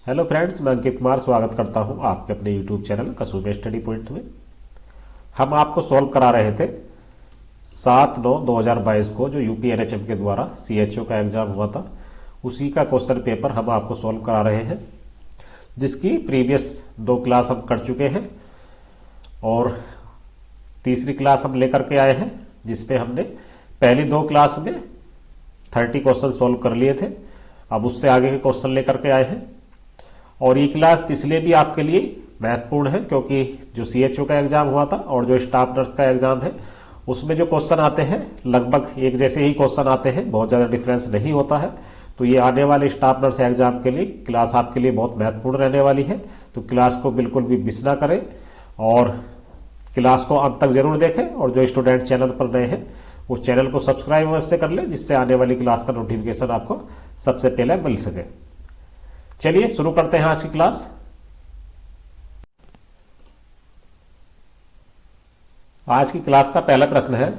Hello friends, मैं अंकित कुमार स्वागत करता हूं आपके अपने यूट्यूब चैनल कसूबे स्टडी पॉइंट में। हम आपको सॉल्व करा रहे थे 7/9/2022 को जो यूपी एनएचएम के द्वारा सीएचओ का एग्जाम हुआ था, उसी का क्वेश्चन पेपर हम आपको सॉल्व करा रहे हैं, जिसकी प्रीवियस 2 क्लास हम कर चुके हैं और तीसरी क्लास हम लेकर के आए हैं, जिसपे हमने पहली 2 क्लास में 30 क्वेश्चन सॉल्व कर लिए थे। अब उससे आगे के क्वेश्चन लेकर के आए हैं और ये क्लास इसलिए भी आपके लिए महत्वपूर्ण है क्योंकि जो सीएचओ का एग्जाम हुआ था और जो स्टाफ नर्स का एग्जाम है, उसमें जो क्वेश्चन आते हैं लगभग एक जैसे ही क्वेश्चन आते हैं, बहुत ज्यादा डिफरेंस नहीं होता है। तो ये आने वाले स्टाफ नर्स एग्जाम के लिए क्लास आपके लिए बहुत महत्वपूर्ण रहने वाली है। तो क्लास को बिल्कुल भी मिस ना करें और क्लास को अंत तक जरूर देखें। और जो स्टूडेंट चैनल पर नए हैं वो चैनल को सब्सक्राइब अवश्य कर लें, जिससे आने वाली क्लास का नोटिफिकेशन आपको सबसे पहले मिल सके। चलिए शुरू करते हैं आज की क्लास। आज की क्लास का पहला प्रश्न है,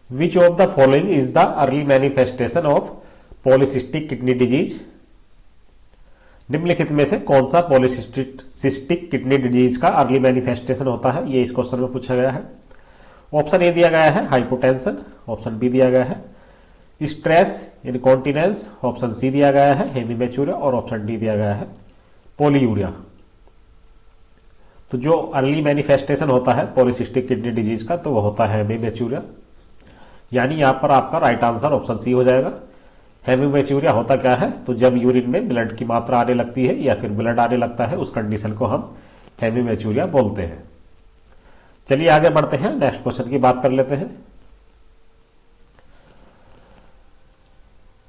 which of the following is the early manifestation of polycystic kidney disease. निम्नलिखित में से कौन सा पॉलीसिस्टिक किडनी डिजीज का अर्ली मैनिफेस्टेशन होता है, ये इस क्वेश्चन में पूछा गया है। ऑप्शन ए दिया गया है हाइपोटेंशन, ऑप्शन बी दिया गया है स्ट्रेस इनकॉन्टिनेंस, ऑप्शन सी दिया गया है हेमीमेचूरिया और ऑप्शन डी दिया गया है पोलीयूरिया। तो जो अर्ली मैनिफेस्टेशन होता है पॉलीसिस्टिक किडनी डिजीज का, तो वो होता है हेमीमेचूरिया, यानी यहां पर आपका राइट आंसर ऑप्शन सी हो जाएगा। हेमीमेचूरिया होता क्या है, तो जब यूरिन में ब्लड की मात्रा आने लगती है या फिर ब्लड आने लगता है, उस कंडीशन को हम हेमीमेचूरिया बोलते हैं। चलिए आगे बढ़ते हैं, नेक्स्ट क्वेश्चन की बात कर लेते हैं।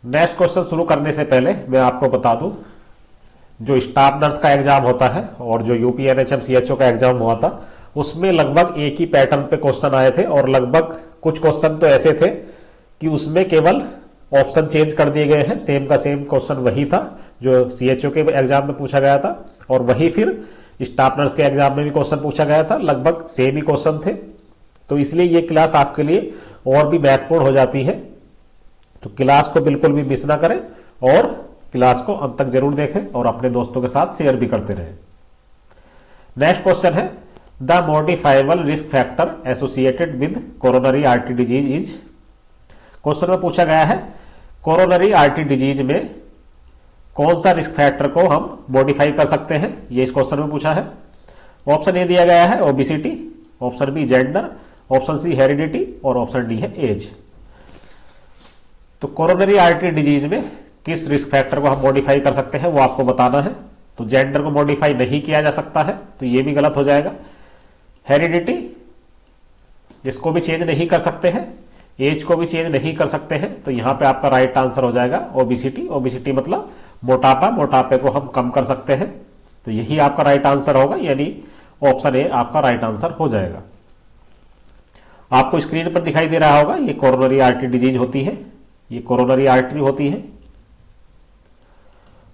नेक्स्ट क्वेश्चन शुरू करने से पहले मैं आपको बता दूं, जो स्टाफ नर्स का एग्जाम होता है और जो यूपी एनएचएम सीएचओ का एग्जाम हुआ था, उसमें लगभग एक ही पैटर्न पे क्वेश्चन आए थे और लगभग कुछ क्वेश्चन तो ऐसे थे कि उसमें केवल ऑप्शन चेंज कर दिए गए हैं। सेम का सेम क्वेश्चन वही था जो सीएचओ के एग्जाम में पूछा गया था और वही फिर स्टाफ नर्स के एग्जाम में भी क्वेश्चन पूछा गया था, लगभग सेम ही क्वेश्चन थे। तो इसलिए ये क्लास आपके लिए और भी महत्वपूर्ण हो जाती है। तो क्लास को बिल्कुल भी मिस ना करें और क्लास को अंत तक जरूर देखें और अपने दोस्तों के साथ शेयर भी करते रहें। नेक्स्ट क्वेश्चन है, the modifiable risk factor associated with coronary artery disease is. Question में पूछा गया है कोरोनरी आर्टरी डिजीज में कौन सा रिस्क फैक्टर को हम मॉडिफाई कर सकते हैं, ये इस क्वेश्चन में पूछा है। ऑप्शन ए दिया गया है obesity, option B gender, option C heredity और ऑप्शन डी है एज। तो कोरोनरी आर्टरी डिजीज में किस रिस्क फैक्टर को हम मॉडिफाई कर सकते हैं वो आपको बताना है। तो जेंडर को मॉडिफाई नहीं किया जा सकता है, तो ये भी गलत हो जाएगा। हेरिडिटी, इसको भी चेंज नहीं कर सकते हैं। एज को भी चेंज नहीं कर सकते हैं, तो यहां पे आपका राइट आंसर हो जाएगा ओबिसिटी। ओबिसिटी मतलब मोटापा, मोटापे को हम कम कर सकते हैं, तो यही आपका राइट आंसर होगा, यानी ऑप्शन ए आपका राइट आंसर हो जाएगा। आपको स्क्रीन पर दिखाई दे रहा होगा, ये कोरोनरी आर्टरी डिजीज होती है, ये कोरोनरी आर्टरी होती है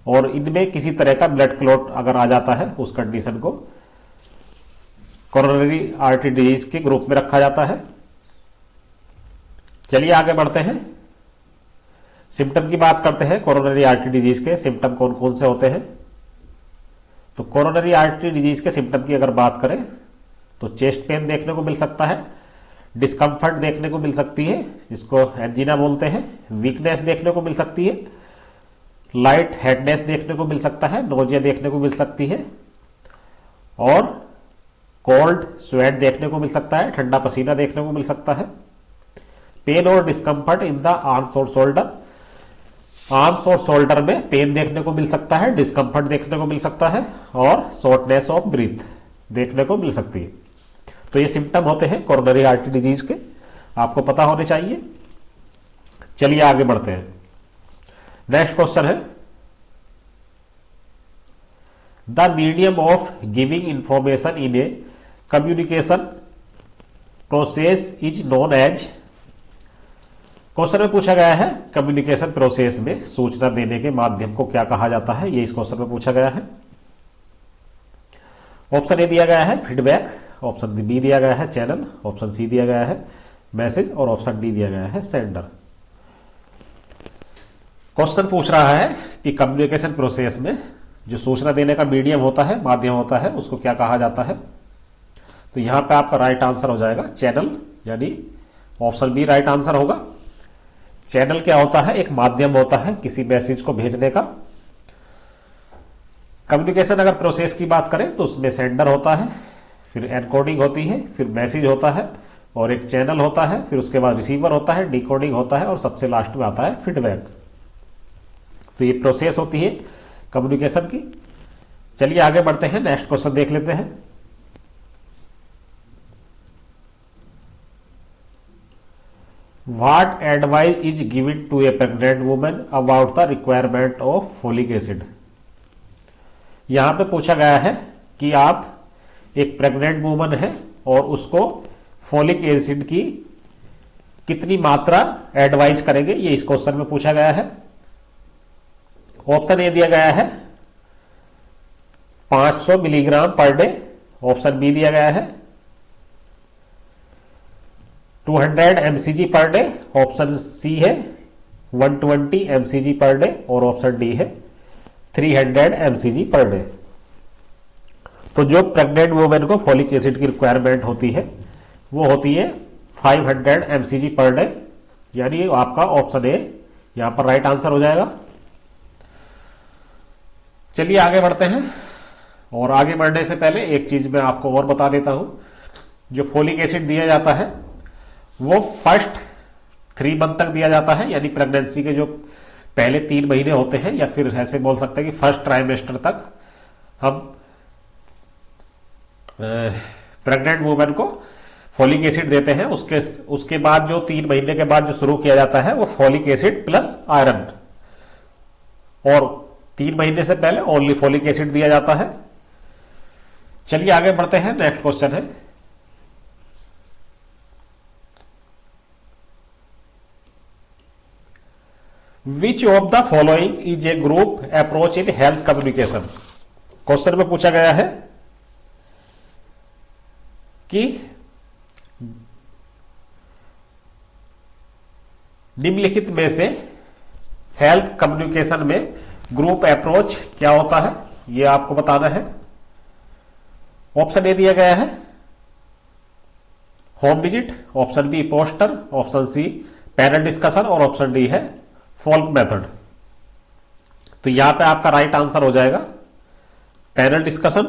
और इनमें किसी तरह का ब्लड क्लॉट अगर आ जाता है, उस कंडीशन को कोरोनरी आर्टरी डिजीज के ग्रुप में रखा जाता है। चलिए आगे बढ़ते हैं, सिम्टम की बात करते हैं। कोरोनरी आर्टरी डिजीज के सिम्टम कौन कौन से होते हैं। तो कोरोनरी आर्टरी डिजीज के सिम्टम की अगर बात करें तो चेस्ट पेन देखने को मिल सकता है, डिस्कम्फर्ट देखने को मिल सकती है, जिसको एंजीना बोलते हैं, वीकनेस देखने को मिल सकती है, लाइट हेडनेस देखने को मिल सकता है, नोजिया देखने को मिल सकती है और कोल्ड स्वेट देखने को मिल सकता है, ठंडा पसीना देखने को मिल सकता है। पेन और डिस्कम्फर्ट इन द आर्म्स और शोल्डर, आर्म्स और शोल्डर में पेन देखने को मिल सकता है, डिस्कम्फर्ट देखने को मिल सकता है और शॉर्टनेस ऑफ ब्रीथ देखने को मिल सकती है। तो ये सिम्टम होते हैं कोरोनरी आर्टरी डिजीज के, आपको पता होने चाहिए। चलिए आगे बढ़ते हैं, नेक्स्ट क्वेश्चन है, the medium of giving information in a communication process is known as. Question में पूछा गया है कम्युनिकेशन प्रोसेस में सूचना देने के माध्यम को क्या कहा जाता है, ये इस क्वेश्चन में पूछा गया है। ऑप्शन ए दिया गया है फीडबैक, ऑप्शन बी दिया गया है चैनल, ऑप्शन सी दिया गया है मैसेज और ऑप्शन डी दिया गया है सेंडर। क्वेश्चन पूछ रहा है कि कम्युनिकेशन प्रोसेस में जो सूचना देने का मीडियम होता है, माध्यम होता है, उसको क्या कहा जाता है। तो यहां पे आपका राइट आंसर हो जाएगा चैनल, यानी ऑप्शन बी राइट आंसर होगा। चैनल क्या होता है? एक माध्यम होता है किसी मैसेज को भेजने का। कम्युनिकेशन अगर प्रोसेस की बात करें तो उसमें सेंडर होता है, फिर एनकोडिंग होती है, फिर मैसेज होता है और एक चैनल होता है, फिर उसके बाद रिसीवर होता है, डिकोडिंग होता है और सबसे लास्ट में आता है फीडबैक। तो ये प्रोसेस होती है कम्युनिकेशन की। चलिए आगे बढ़ते हैं, नेक्स्ट क्वेश्चन देख लेते हैं। What advice is given to a pregnant woman about the requirement of folic acid? यहां पे पूछा गया है कि आप एक प्रेग्नेंट वुमन है और उसको फोलिक एसिड की कितनी मात्रा एडवाइज करेंगे, ये इस क्वेश्चन में पूछा गया है। ऑप्शन ए दिया गया है 500 milligram per day, option B दिया गया है 200 mcg per day, option C है 120 mcg पर डे और ऑप्शन डी है 300 mcg पर डे। तो जो प्रेग्नेंट वुमेन को फोलिक एसिड की रिक्वायरमेंट होती है वो होती है 500 mcg पर डे, यानी आपका ऑप्शन ए यहां पर राइट आंसर हो जाएगा। चलिए आगे बढ़ते हैं, और आगे बढ़ने से पहले एक चीज मैं आपको और बता देता हूं। जो फोलिक एसिड दिया जाता है वो फर्स्ट 3 मंथ तक दिया जाता है, यानी प्रेगनेंसी के जो पहले 3 महीने होते हैं, या फिर ऐसे बोल सकते हैं कि फर्स्ट ट्राइमेस्टर तक हम प्रेग्नेंट वुमेन को फोलिक एसिड देते हैं। उसके बाद जो 3 महीने के बाद जो शुरू किया जाता है वो फोलिक एसिड प्लस आयरन, और 3 महीने से पहले ओनली फोलिक एसिड दिया जाता है। चलिए आगे बढ़ते हैं, नेक्स्ट क्वेश्चन है which of the following is a group approach in health communication. Question में पूछा गया है कि निम्नलिखित में से हेल्थ कम्युनिकेशन में ग्रुप अप्रोच क्या होता है, यह आपको बताना है। ऑप्शन ए दिया गया है home visit, option B poster, option C panel discussion और ऑप्शन डी है फोल्क मेथड। तो यहां पे आपका राइट आंसर हो जाएगा पैनल डिस्कशन।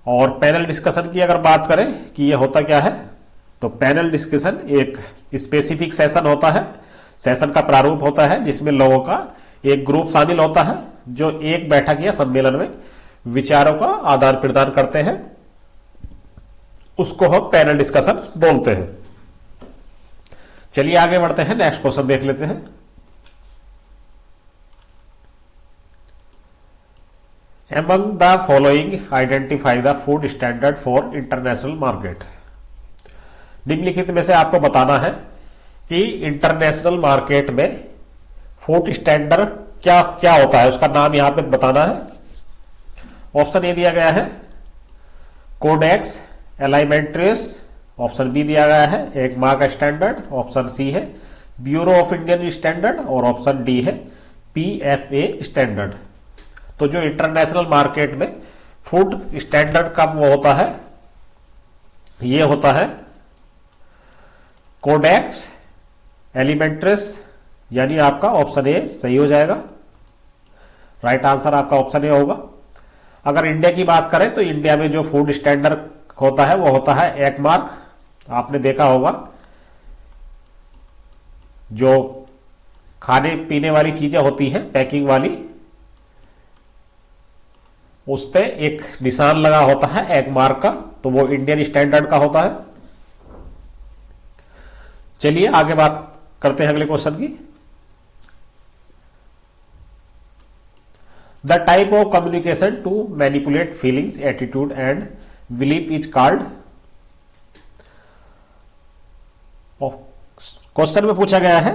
और पैनल डिस्कशन की अगर बात करें कि ये होता क्या है, तो पैनल डिस्कशन एक स्पेसिफिक सेशन होता है, सेशन का प्रारूप होता है जिसमें लोगों का एक ग्रुप शामिल होता है जो एक बैठक या सम्मेलन में विचारों का आदान प्रदान करते हैं, उसको हम पैनल डिस्कशन बोलते हैं। चलिए आगे बढ़ते हैं, नेक्स्ट क्वेश्चन देख लेते हैं। Among the following identify the food standard for international market। निम्नलिखित में से आपको बताना है कि इंटरनेशनल मार्केट में फूड स्टैंडर्ड क्या क्या होता है, उसका नाम यहां पे बताना है। ऑप्शन ए दिया गया है कोडेक्स एलाइमेंट्रियस, ऑप्शन बी दिया गया है एक मार्क स्टैंडर्ड, ऑप्शन सी है ब्यूरो ऑफ इंडियन स्टैंडर्ड और ऑप्शन डी है PFA स्टैंडर्ड। तो जो इंटरनेशनल मार्केट में फूड स्टैंडर्ड का वो होता है, ये होता है कोडेक्स एलिमेंट्रिस, यानी आपका ऑप्शन ए सही हो जाएगा। राइट आंसर आपका ऑप्शन ए होगा। अगर इंडिया की बात करें तो इंडिया में जो फूड स्टैंडर्ड होता है वो होता है एक मार्क। आपने देखा होगा जो खाने पीने वाली चीजें होती हैं पैकिंग वाली, उस पे एक निशान लगा होता है एक मार्क का, तो वो इंडियन स्टैंडर्ड का होता है। चलिए आगे बात करते हैं अगले क्वेश्चन की। The type of communication to manipulate feelings attitude and belief is called. Question में पूछा गया है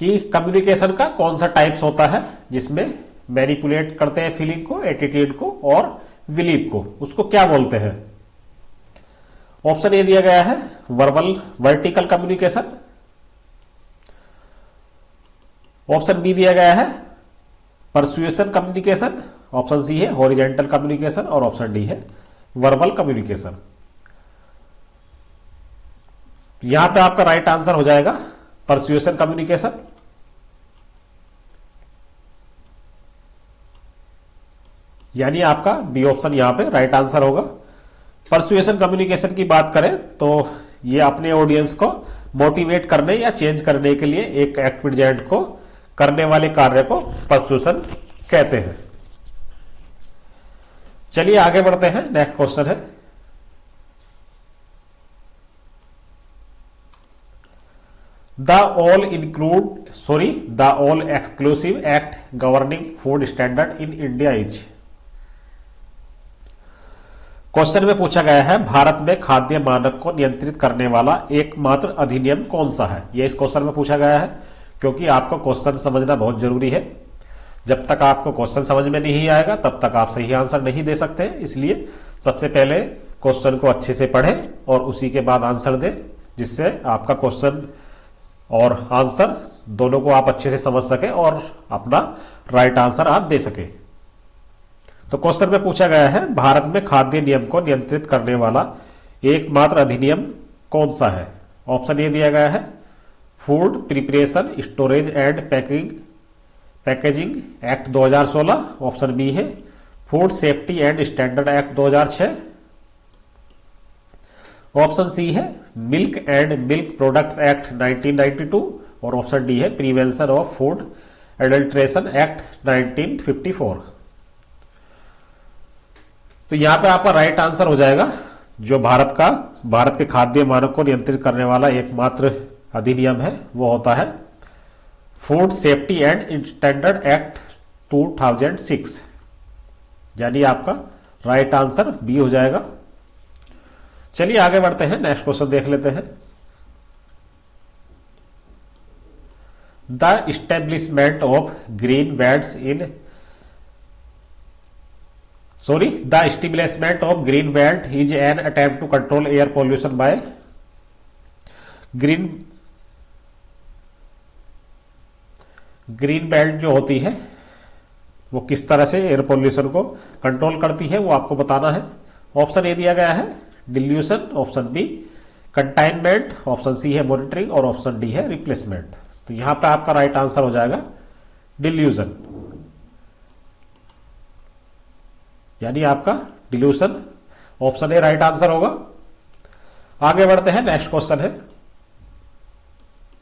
कि कम्युनिकेशन का कौन सा टाइप्स होता है जिसमें मैनिपुलेट करते हैं फीलिंग को, एटीट्यूड को और बिलीफ को, उसको क्या बोलते हैं। ऑप्शन ए दिया गया है verbal vertical communication, option B दिया गया है परसुएशन कम्युनिकेशन, ऑप्शन सी है हॉरिजेंटल कम्युनिकेशन और ऑप्शन डी है वर्बल कम्युनिकेशन। यहां पे आपका राइट आंसर हो जाएगा परसुएशन कम्युनिकेशन। यानी आपका बी ऑप्शन यहां पे राइट आंसर होगा। परसुएशन कम्युनिकेशन की बात करें तो ये अपने ऑडियंस को मोटिवेट करने या चेंज करने के लिए एक एक्ट को करने वाले कार्य को परसुएशन कहते हैं। चलिए आगे बढ़ते हैं। नेक्स्ट क्वेश्चन है, the all exclusive act governing food standard in India is. Question में पूछा गया है भारत में खाद्य मानक को नियंत्रित करने वाला एकमात्र अधिनियम कौन सा है। यह इस क्वेश्चन में पूछा गया है, क्योंकि आपको क्वेश्चन समझना बहुत जरूरी है। जब तक आपको क्वेश्चन समझ में नहीं आएगा तब तक आप सही आंसर नहीं दे सकते। इसलिए सबसे पहले क्वेश्चन को अच्छे से पढ़ें और उसी के बाद आंसर दें, जिससे आपका क्वेश्चन और आंसर दोनों को आप अच्छे से समझ सके और अपना राइट आंसर आप दे सके। तो क्वेश्चन में पूछा गया है भारत में खाद्य नियम को नियंत्रित करने वाला एकमात्र अधिनियम कौन सा है। ऑप्शन ए दिया गया है food preparation storage and packaging act 2016, option B है food safety and standard act 2006, option C है milk and milk products act 1992 और ऑप्शन डी है prevention of food adulteration act 1954। तो यहां पे आपका राइट आंसर हो जाएगा जो भारत के खाद्य मानक को नियंत्रित करने वाला एकमात्र अधिनियम है वो होता है food safety and standard act 2006। यानी आपका राइट आंसर बी हो जाएगा। चलिए आगे बढ़ते हैं, नेक्स्ट क्वेश्चन देख लेते हैं। The establishment of green belts green belt is an attempt to control air pollution by green belt जो होती है वो किस तरह से एयर पॉल्यूशन को कंट्रोल करती है वो आपको बताना है। ऑप्शन ए दिया गया है dilution, option B containment, option C है मॉनिटरिंग और ऑप्शन डी है रिप्लेसमेंट। तो यहां पे आपका राइट आंसर हो जाएगा डिल्यूशन। यानी आपका dilution option A right answer होगा। आगे बढ़ते हैं, नेक्स्ट क्वेश्चन है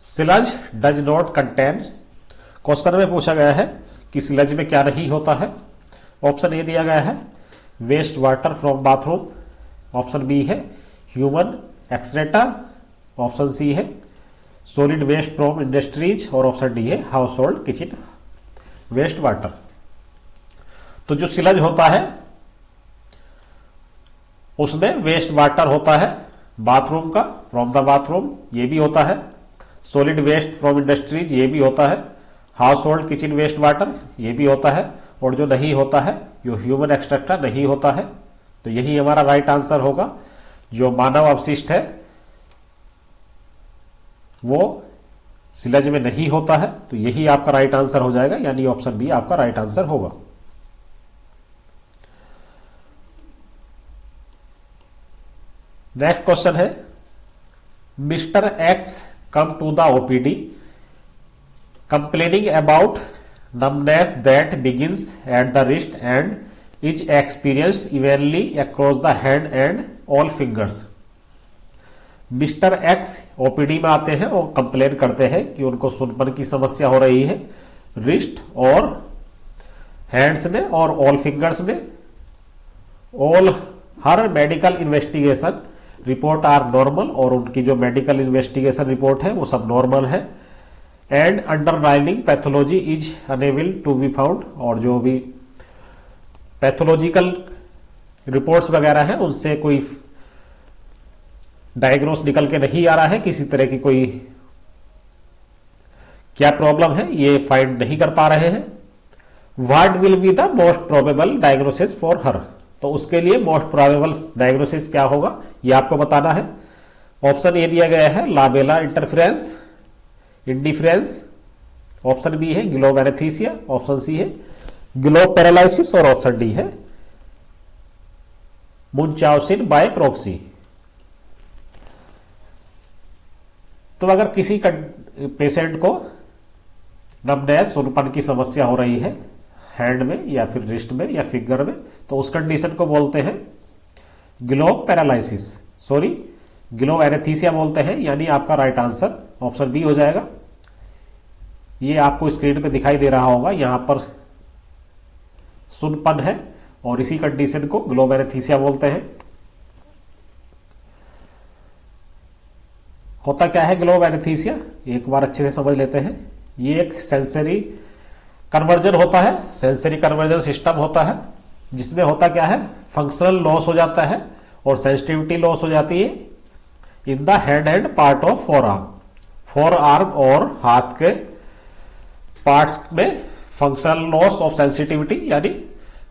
sludge does not contain. Question में पूछा गया है कि स्लज में क्या नहीं होता है। ऑप्शन ए दिया गया है waste water from bathroom, option B है ह्यूमन एक्सरेटा, ऑप्शन सी है सॉलिड वेस्ट फ्रॉम इंडस्ट्रीज और ऑप्शन डी है household kitchen waste water. तो जो स्लज होता है उसमें वेस्ट वाटर होता है बाथरूम का, फ्रॉम द बाथरूम ये भी होता है, सॉलिड वेस्ट फ्रॉम इंडस्ट्रीज ये भी होता है, household kitchen waste water ये भी होता है, और जो नहीं होता है जो ह्यूमन एक्सट्रैक्टर नहीं होता है। तो यही हमारा राइट आंसर होगा। जो मानव अवशिष्ट है वो स्लज में नहीं होता है, तो यही आपका राइट आंसर हो जाएगा। यानी ऑप्शन बी आपका राइट आंसर होगा। नेक्स्ट क्वेश्चन है mister X come to the OPD complaining about numbness that begins at the wrist and is experienced evenly across the hand and all fingers। Mister x OPD में आते हैं और complain करते हैं कि उनको सुनपन की समस्या हो रही है रिस्ट और हैंड्स में और ऑल फिंगर्स में। All her medical investigation report are normal, और उनकी जो मेडिकल इन्वेस्टिगेशन रिपोर्ट है वो सब नॉर्मल है। And underlining pathology is unable to be found, और जो भी पैथोलॉजिकल रिपोर्ट्स वगैरह है उनसे कोई डायग्नोस निकल के नहीं आ रहा है, किसी तरह की कोई क्या प्रॉब्लम है ये फाइंड नहीं कर पा रहे हैं। What will be the most probable diagnosis for her, तो उसके लिए मोस्ट प्रोबेबल डायग्नोसिस क्या होगा ये आपको बताना है। ऑप्शन ए दिया गया है लाबेला इंटरफेरेंस, इंडिफरेंस, ऑप्शन बी है ग्लोब एनेस्थीसिया, ऑप्शन सी है ग्लोब पैरालिसिस और ऑप्शन डी है मुनचाउसिन बाय प्रॉक्सी। तो अगर किसी पेशेंट को नमनेस सुनपन की समस्या हो रही है हैंड में या फिर रिस्ट में या फिंगर में, तो उस कंडीशन को बोलते हैं globe paralysis, sorry globe anaesthesia बोलते हैं, यानी आपका राइट आंसर ऑप्शन बी हो जाएगा। ये आपको स्क्रीन पे दिखाई दे रहा होगा, यहां पर सुनपन है और इसी कंडीशन को ग्लोब एनेस्थीसिया बोलते हैं। होता क्या है ग्लोब एनेस्थीसिया, एक बार अच्छे से समझ लेते हैं। ये एक सेंसरी कन्वर्जन होता है, सेंसरी कन्वर्जन सिस्टम होता है, जिसमें होता क्या है फंक्शनल लॉस हो जाता है और सेंसिटिविटी लॉस हो जाती है in the hand and part of four arm और हाथ के पार्ट्स में फंक्शनल लॉस ऑफ सेंसिटिविटी, यानी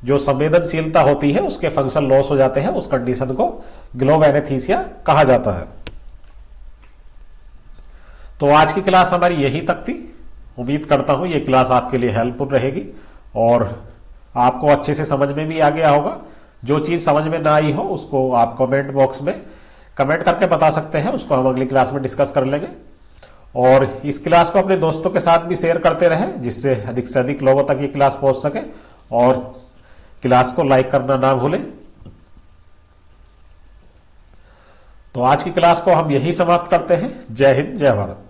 जो संवेदनशीलता होती है उसके फंक्शन लॉस हो जाते हैं, उस कंडीशन को ग्लोब एनेस्थीसिया कहा जाता है। तो आज की क्लास हमारी यही तक थी। उम्मीद करता हूं ये क्लास आपके लिए हेल्पफुल रहेगी और आपको अच्छे से समझ में भी आ गया होगा। जो चीज समझ में ना आई हो उसको आप कमेंट बॉक्स में कमेंट करके बता सकते हैं, उसको हम अगली क्लास में डिस्कस कर लेंगे। और इस क्लास को अपने दोस्तों के साथ भी शेयर करते रहें, जिससे अधिक से अधिक लोगों तक ये क्लास पहुंच सके, और क्लास को लाइक करना ना भूलें। तो आज की क्लास को हम यही समाप्त करते हैं। जय हिंद, जय भारत।